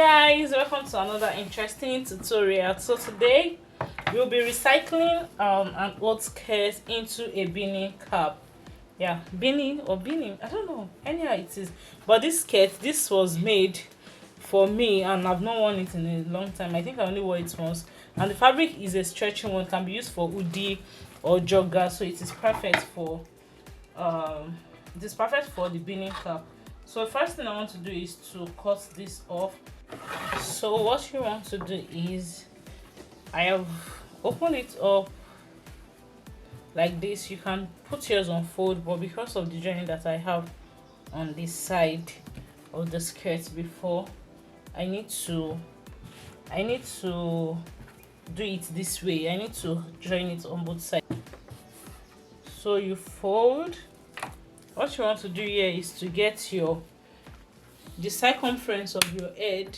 Guys, welcome to another interesting tutorial. So today we'll be recycling an old skirt into a beanie cap. Yeah, beanie or beanie, I don't know, anyhow it is. But this was made for me and I've not worn it in a long time. I think I only wore it once, and the fabric is a stretchy one, can be used for hoodie or jogger, so it is perfect for the beanie cap. So first thing I want to do is to cut this off. So what you want to do is, I have opened it up like this. You can put yours on fold, but because of the joining that I have on this side of the skirt before, I need to do it this way. I need to join it on both sides. So you fold. What you want to do here is to get the circumference of your head,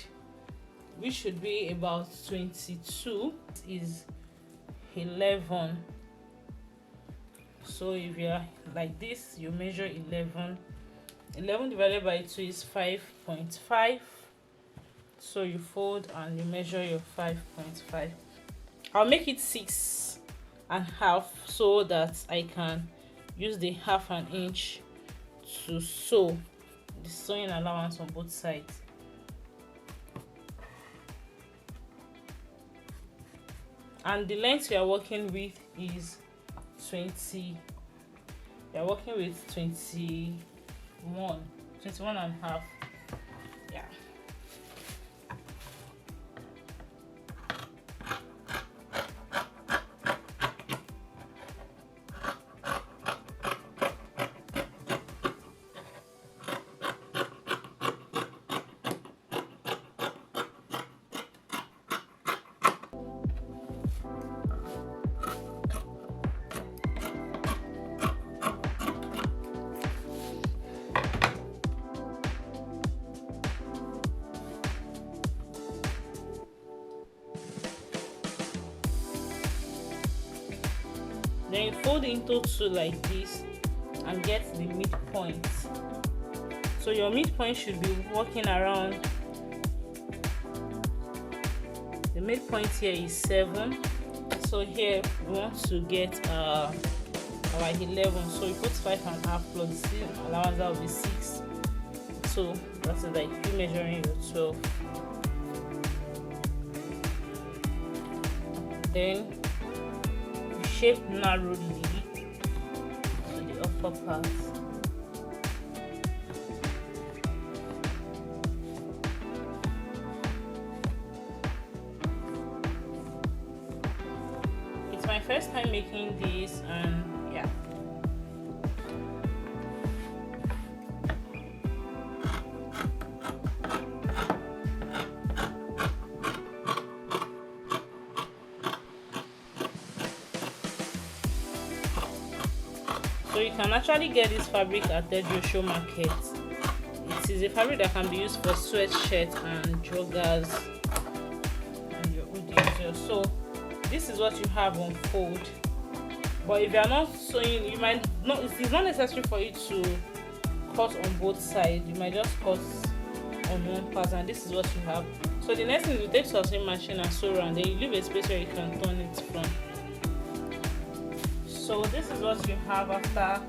which should be about 22, is 11. So if you are like this, you measure 11 divided by 2 is 5.5. so you fold and you measure your 5.5. I'll make it 6.5 so that I can use the half an inch to sew the sewing allowance on both sides. And the length we are working with is 20. We are working with 21 and a half. Yeah. Then you fold into two like this and get the midpoint. So your midpoint should be working around, the midpoint here is 7. So here we want to get our 11. So you put 5.5 plus the allowance, that will be 6. So that's like you measuring your 12. Then shape narrowly to the upper part. It's my first time making this, and yeah. So you can actually get this fabric at the Joshua market. It is a fabric that can be used for sweatshirts and joggers and your hoodies. So this is what you have on fold. But if you are not sewing, you might not. It's not necessary for you to cut on both sides. You might just cut on one part, and this is what you have. So the next thing is you take your sewing machine and sew around. Then you leave a space where you can turn it from. So this is what you have after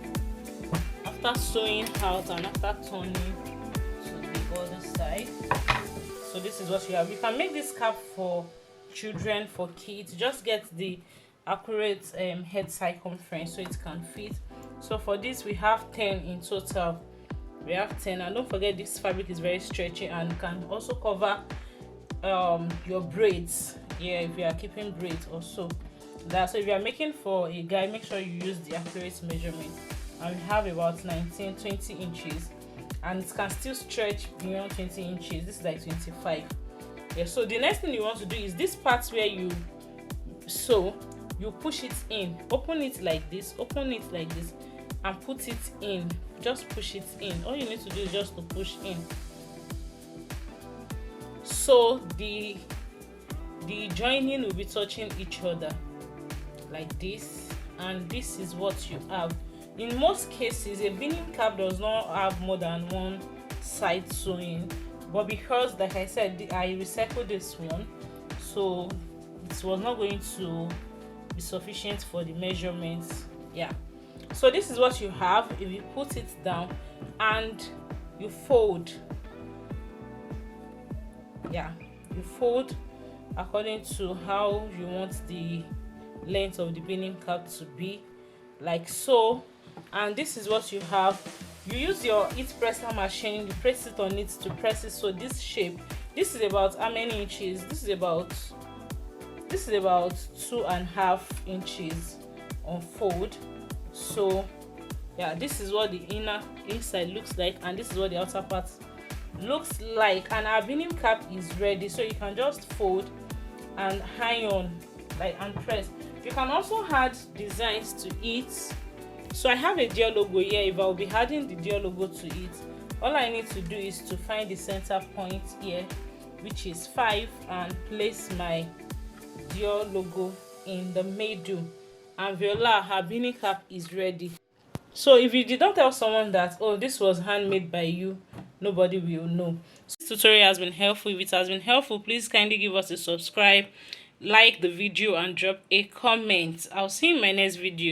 sewing out and after turning to the other side. So this is what you have. You can make this cap for children, for kids. Just get the accurate head circumference so it can fit. So for this we have 10 in total. We have 10, and don't forget this fabric is very stretchy and can also cover your braids. Yeah, if you are keeping braids also. So if you are making for a guy, make sure you use the accurate measurement. And we have about 20 inches, and it can still stretch beyond 20 inches. This is like 25. Yeah, so the next thing you want to do is this part where you sew, you push it in, open it like this, and put it in. Just push it in. All you need to do is just to push in. So the joining will be touching each other like this, and this is what you have. In most cases, a beanie cap does not have more than one side sewing, but because like I said I recycled this one, so it was not going to be sufficient for the measurements. Yeah, so this is what you have. If you put it down and you fold, yeah, you fold according to how you want the length of the beanie cap to be, like so. And this is what you have. You use your heat presser machine, you press it on it to press it, so this shape, this is about how many inches? This is about 2.5 inches on fold. So yeah, this is what the inside looks like, and this is what the outer part looks like. And our beanie cap is ready, so you can just fold and iron, like, and press. You can also add designs to it. So I have a deer logo here. If I'll be adding the deer logo to it, all I need to do is to find the center point here, which is 5, and place my deer logo in the middle, and voila, her beanie cap is ready. So if you did not tell someone that, oh, this was handmade by you, nobody will know. So this tutorial has been helpful. If it has been helpful, please kindly give us a subscribe, like the video, and drop a comment. I'll see you in my next video.